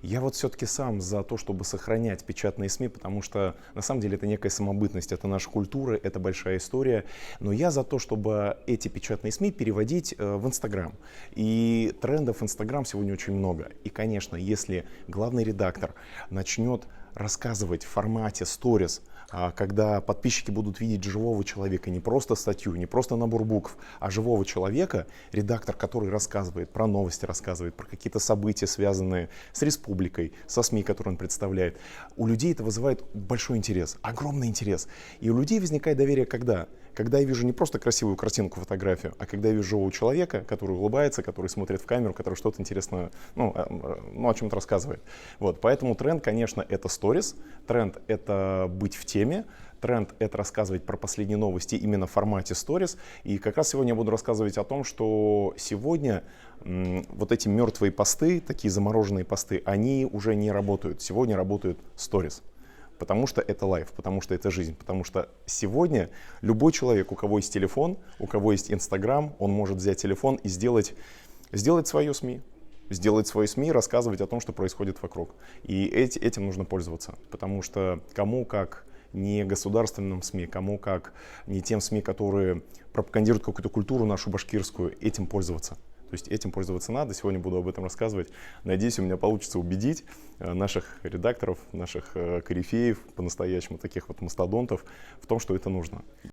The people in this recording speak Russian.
Я вот все-таки сам за то, чтобы сохранять печатные СМИ, потому что на самом деле это некая самобытность, это наша культура, это большая история. Но я за то, чтобы эти печатные СМИ переводить в Инстаграм. И трендов в Инстаграм сегодня очень много. И, конечно, если главный редактор начнет рассказывать в формате сторис, когда подписчики будут видеть живого человека, не просто статью, не просто набор букв, а живого человека, редактор, который рассказывает про новости, рассказывает про какие-то события, связанные с республикой, со СМИ, которые он представляет, у людей это вызывает большой интерес, огромный интерес. И у людей возникает доверие когда? Когда я вижу не просто красивую картинку, фотографию, а когда я вижу живого человека, который улыбается, который смотрит в камеру, который что-то интересное, о чем-то рассказывает. Вот, поэтому тренд, конечно, это сторис, тренд — это быть в теме, тренд — это рассказывать про последние новости именно в формате сторис. И как раз сегодня я буду рассказывать о том, что сегодня вот эти мертвые посты, такие замороженные посты, они уже не работают. Сегодня работают сторис. Потому что это лайф, потому что это жизнь, потому что сегодня любой человек, у кого есть телефон, у кого есть Инстаграм, он может взять телефон и сделать свое СМИ. Сделать свои СМИ, рассказывать о том, что происходит вокруг. И этим нужно пользоваться, потому что кому как не государственным СМИ, кому как не тем СМИ, которые пропагандируют какую-то культуру нашу башкирскую, этим пользоваться. То есть этим пользоваться надо. Сегодня буду об этом рассказывать. Надеюсь, у меня получится убедить наших редакторов, наших корифеев, по-настоящему таких вот мастодонтов, в том, что это нужно.